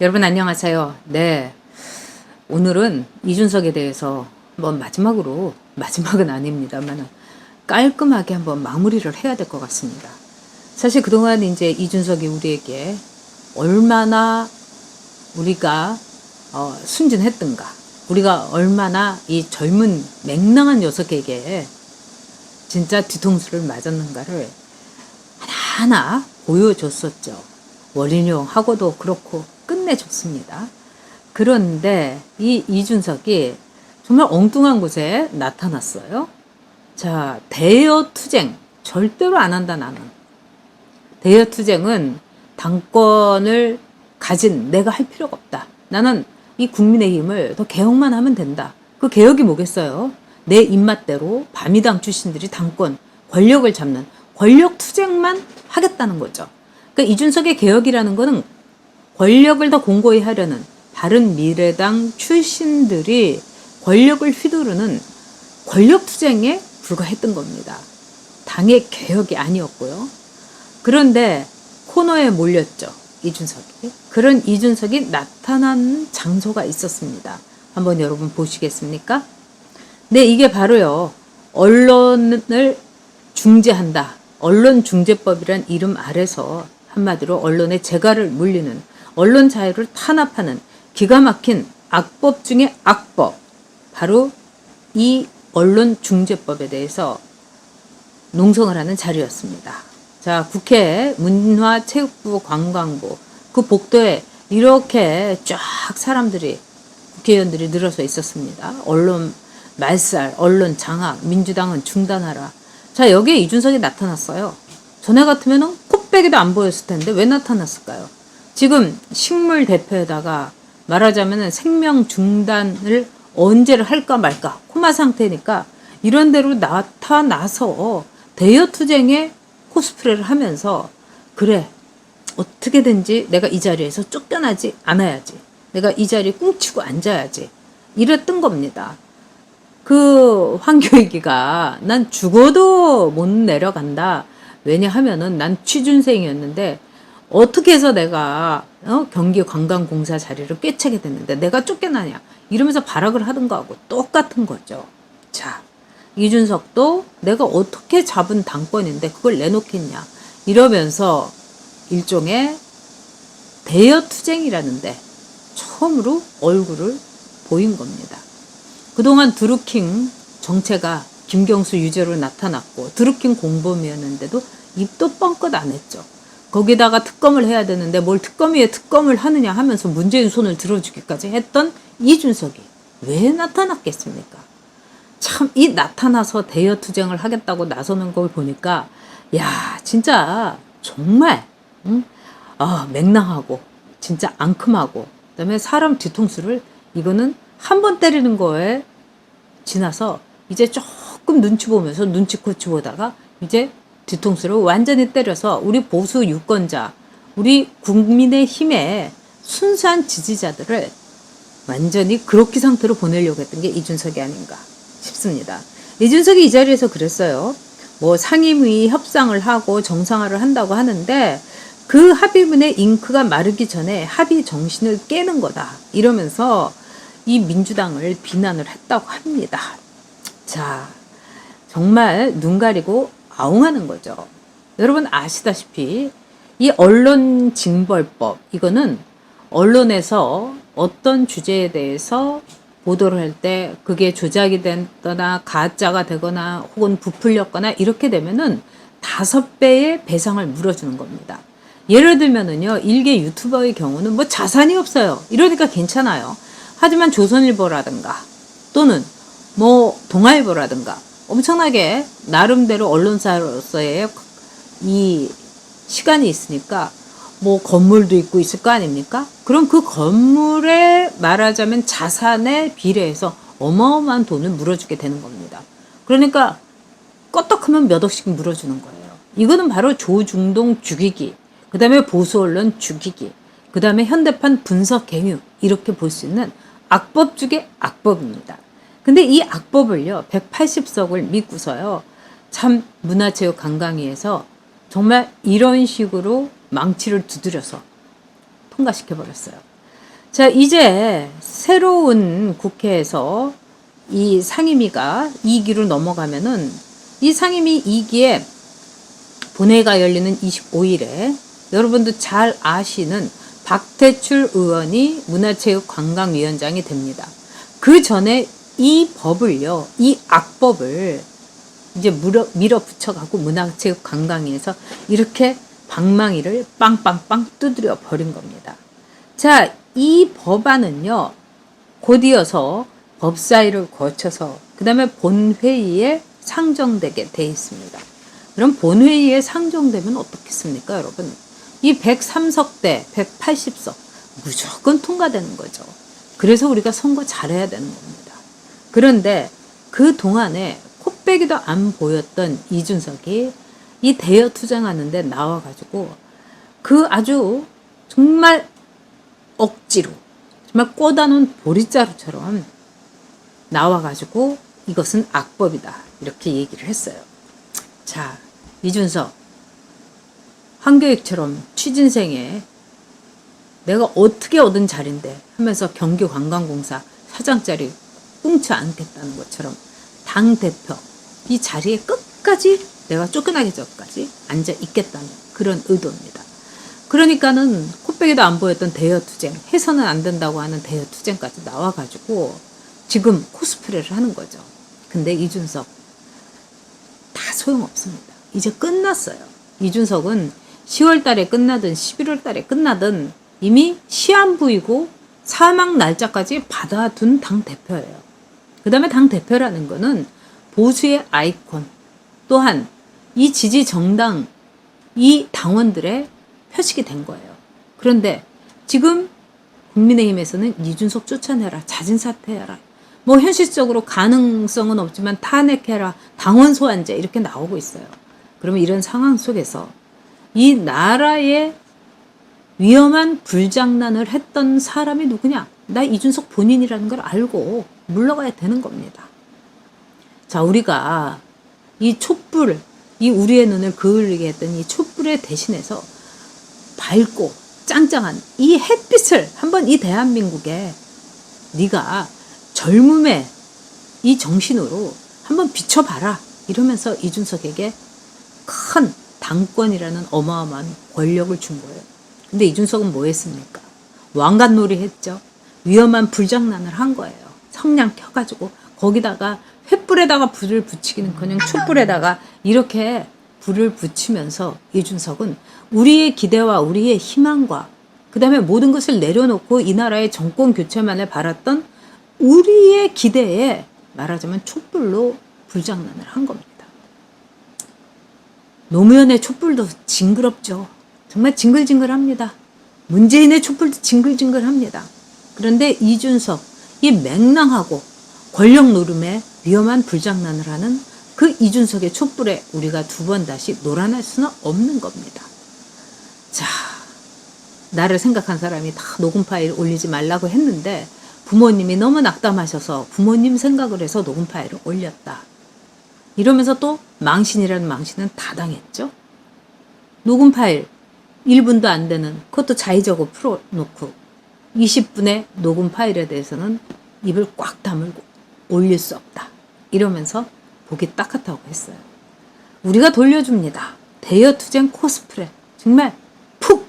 여러분 안녕하세요. 네, 오늘은 이준석에 대해서 마지막은 아닙니다만 깔끔하게 한번 마무리를 해야 될 것 같습니다. 사실 그동안 이제 이준석이 우리에게 얼마나 우리가 순진했던가, 우리가 얼마나 이 젊은 맹랑한 녀석에게 진짜 뒤통수를 맞았는가를 하나하나 보여줬었죠. 원인용하고도 그렇고 끝내줬습니다. 그런데 이 이준석이 정말 엉뚱한 곳에 나타났어요. 자, 대여투쟁 절대로 안 한다 나는. 대여투쟁은 당권을 가진 내가 할 필요가 없다. 나는 이 국민의힘을 더 개혁만 하면 된다. 그 개혁이 뭐겠어요? 내 입맛대로 바미당 출신들이 당권, 권력을 잡는 권력 투쟁만 하겠다는 거죠. 그러니까 이준석의 개혁이라는 거는 권력을 더 공고히 하려는 바른미래당 출신들이 권력을 휘두르는 권력 투쟁에 불과했던 겁니다. 당의 개혁이 아니었고요. 그런데 코너에 몰렸죠. 이준석이. 그런 이준석이 나타난 장소가 있었습니다. 한번 여러분 보시겠습니까? 네, 이게 바로요. 언론을 중재한다. 언론중재법이란 이름 아래서 한마디로 언론의 재갈을 물리는, 언론 자유를 탄압하는 기가 막힌 악법 중에 악법, 바로 이 언론중재법에 대해서 농성을 하는 자리였습니다. 자, 국회 문화체육부 관광부 그 복도에 이렇게 쫙 사람들이, 국회의원들이 늘어서 있었습니다. 언론 말살, 언론 장악, 민주당은 중단하라. 자, 여기에 이준석이 나타났어요. 전에 같으면 코빼기도 안 보였을 텐데 왜 나타났을까요? 지금 식물 대표에다가 말하자면 생명 중단을 언제를 할까 말까 코마 상태니까 이런 대로 나타나서 대여투쟁에 코스프레를 하면서, 그래, 어떻게든지 내가 이 자리에서 쫓겨나지 않아야지, 내가 이 자리에 꿍치고 앉아야지, 이랬던 겁니다. 그 황교익이가 난 죽어도 못 내려간다. 왜냐하면은 난 취준생이었는데 어떻게 해서 내가 경기관광공사 자리를 꿰차게 됐는데 내가 쫓겨나냐, 이러면서 발악을 하던 거하고 똑같은 거죠. 자, 이준석도 내가 어떻게 잡은 당권인데 그걸 내놓겠냐, 이러면서 일종의 대여투쟁이라는데 처음으로 얼굴을 보인 겁니다. 그동안 드루킹 정체가 김경수 유죄로 나타났고 드루킹 공범이었는데도 입도 뻥끗 안 했죠. 거기다가 특검을 해야 되는데 뭘 특검 위에 특검을 하느냐 하면서 문재인 손을 들어주기까지 했던 이준석이 왜 나타났겠습니까? 참, 이 나타나서 대여투쟁을 하겠다고 나서는 걸 보니까 야, 진짜 정말 맹랑하고 진짜 앙큼하고, 그다음에 사람 뒤통수를, 이거는 한 번 때리는 거에 지나서 이제 조금 눈치 보면서 눈치코치 보다가 이제 뒤통수를 완전히 때려서 우리 보수 유권자, 우리 국민의힘의 순수한 지지자들을 완전히 그렇게 상태로 보내려고 했던 게 이준석이 아닌가 싶습니다. 이준석이 이 자리에서 그랬어요. 뭐 상임위 협상을 하고 정상화를 한다고 하는데 그 합의문의 잉크가 마르기 전에 합의 정신을 깨는 거다, 이러면서 이 민주당을 비난을 했다고 합니다. 자, 정말 눈 가리고 아웅하는 거죠. 여러분 아시다시피 이 언론징벌법, 이거는 언론에서 어떤 주제에 대해서 보도를 할 때 그게 조작이 되거나 가짜가 되거나 혹은 부풀렸거나 이렇게 되면은 5배의 배상을 물어주는 겁니다. 예를 들면은요, 일개 유튜버의 경우는 뭐 자산이 없어요. 이러니까 괜찮아요. 하지만 조선일보라든가 또는 뭐 동아일보라든가 엄청나게 나름대로 언론사로서의 이 시간이 있으니까 뭐 건물도 있고 있을 거 아닙니까? 그럼 그 건물에 말하자면 자산에 비례해서 어마어마한 돈을 물어주게 되는 겁니다. 그러니까 껐떡하면 몇 억씩 물어주는 거예요. 이거는 바로 조중동 죽이기, 그 다음에 보수 언론 죽이기, 그 다음에 현대판 분석 갱유, 이렇게 볼 수 있는 악법 중에 악법입니다. 근데 이 악법을요, 180석을 믿고서요, 참 문화체육관광위에서 정말 이런 식으로 망치를 두드려서 통과시켜버렸어요. 자, 이제 새로운 국회에서 이 상임위가 2기로 넘어가면은 이 상임위 2기에 본회의가 열리는 25일에 여러분도 잘 아시는 박태출 의원이 문화체육관광위원장이 됩니다. 그 전에 이 법을요, 이 악법을 이제 밀어붙여갖고 문화체육관광위에서 이렇게 방망이를 빵빵빵 두드려 버린 겁니다. 자, 이 법안은요, 곧이어서 법사위를 거쳐서 그 다음에 본회의에 상정되게 돼 있습니다. 그럼 본회의에 상정되면 어떻겠습니까, 여러분? 이 103석 대 180석 무조건 통과되는 거죠. 그래서 우리가 선거 잘해야 되는 겁니다. 그런데 그 동안에 코빼기도 안 보였던 이준석이 이 대여 투쟁하는데 나와가지고 그 아주 정말 억지로 정말 꽂아놓은 보릿자루처럼 나와가지고 이것은 악법이다 이렇게 얘기를 했어요. 자, 이준석 한교익처럼 취진생에 내가 어떻게 얻은 자리인데 하면서 경기관광공사 사장자리 꿍치 않겠다는 것처럼 당대표 이 자리에 끝까지 내가 쫓겨나기 전까지 앉아 있겠다는 그런 의도입니다. 그러니까는 코빼기도 안 보였던 대여투쟁, 해서는 안 된다고 하는 대여투쟁까지 나와가지고 지금 코스프레를 하는 거죠. 근데 이준석 다 소용없습니다. 이제 끝났어요. 이준석은 10월 달에 끝나든 11월 달에 끝나든 이미 시한부이고 사망 날짜까지 받아둔 당대표예요. 그 다음에 당대표라는 거는 보수의 아이콘, 또한 이 지지 정당, 이 당원들의 표식이 된 거예요. 그런데 지금 국민의힘에서는 이준석 쫓아내라, 자진 사퇴해라, 뭐 현실적으로 가능성은 없지만 탄핵해라, 당원 소환제 이렇게 나오고 있어요. 그러면 이런 상황 속에서 이 나라의 위험한 불장난을 했던 사람이 누구냐? 나 이준석 본인이라는 걸 알고 물러가야 되는 겁니다. 자, 우리가 이 촛불, 이 우리의 눈을 그을리게 했던 이 촛불에 대신해서 밝고 짱짱한 이 햇빛을 한번 이 대한민국에 네가 젊음의 이 정신으로 한번 비춰봐라 이러면서 이준석에게 큰 당권이라는 어마어마한 권력을 준 거예요. 근데 이준석은 뭐 했습니까? 왕관놀이 했죠. 위험한 불장난을 한 거예요. 성냥 켜가지고 거기다가 횃불에다가 불을 붙이기는커녕 촛불에다가 이렇게 불을 붙이면서 이준석은 우리의 기대와 우리의 희망과 그 다음에 모든 것을 내려놓고 이 나라의 정권 교체만을 바랐던 우리의 기대에 말하자면 촛불로 불장난을 한 겁니다. 노무현의 촛불도 징그럽죠. 정말 징글징글합니다. 문재인의 촛불도 징글징글합니다. 그런데 이준석, 이 맹랑하고 권력 노름에 위험한 불장난을 하는 그 이준석의 촛불에 우리가 두 번 다시 놀아날 수는 없는 겁니다. 자, 나를 생각한 사람이 다 녹음 파일 올리지 말라고 했는데 부모님이 너무 낙담하셔서 부모님 생각을 해서 녹음 파일을 올렸다. 이러면서 또 망신이라는 망신은 다 당했죠. 녹음 파일 1분도 안 되는 그것도 자의적으로 풀어놓고 20분의 녹음 파일에 대해서는 입을 꽉 다물고 올릴 수 없다. 이러면서 보기 딱하다고 했어요. 우리가 돌려줍니다. 대여투쟁 코스프레. 정말 푹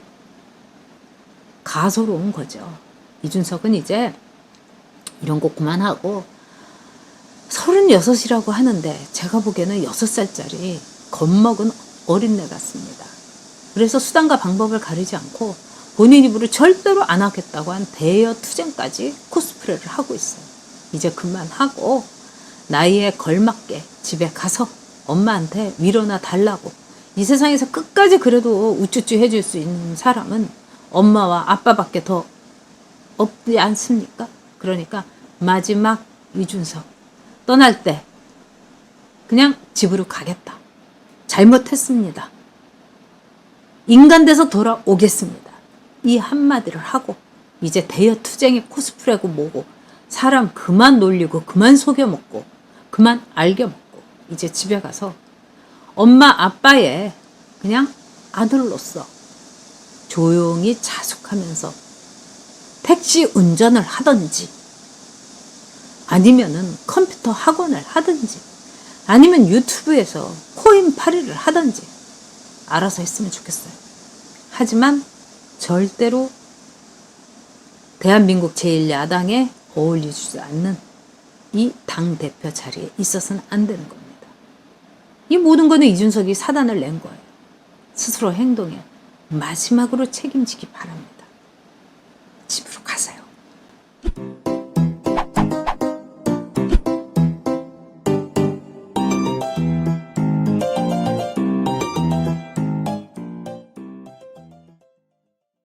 가소로운 거죠. 이준석은 이제 이런 거 그만하고 36이라고 하는데 제가 보기에는 6살짜리 겁먹은 어린애 같습니다. 그래서 수단과 방법을 가리지 않고 본인 입으로 절대로 안 하겠다고 한 대여투쟁까지 코스프레를 하고 있어요. 이제 그만하고 나이에 걸맞게 집에 가서 엄마한테 위로나 달라고. 이 세상에서 끝까지 그래도 우쭈쭈 해줄 수 있는 사람은 엄마와 아빠밖에 더 없지 않습니까? 그러니까 마지막 이준석 떠날 때 그냥 집으로 가겠다. 잘못했습니다. 인간 돼서 돌아오겠습니다. 이 한마디를 하고 이제 대여투쟁의 코스프레고 뭐고 사람 그만 놀리고 그만 속여먹고 그만 알겨먹고 이제 집에 가서 엄마 아빠의 그냥 아들로서 조용히 자숙하면서 택시 운전을 하든지, 아니면은 컴퓨터 학원을 하든지, 아니면 유튜브에서 코인팔이를 하든지 알아서 했으면 좋겠어요. 하지만 절대로 대한민국 제1야당에 어울리지 않는 이 당대표 자리에 있어서는 안 되는 겁니다. 이 모든 거는 이준석이 사단을 낸 거예요. 스스로 행동에 마지막으로 책임지기 바랍니다. 집으로 가세요.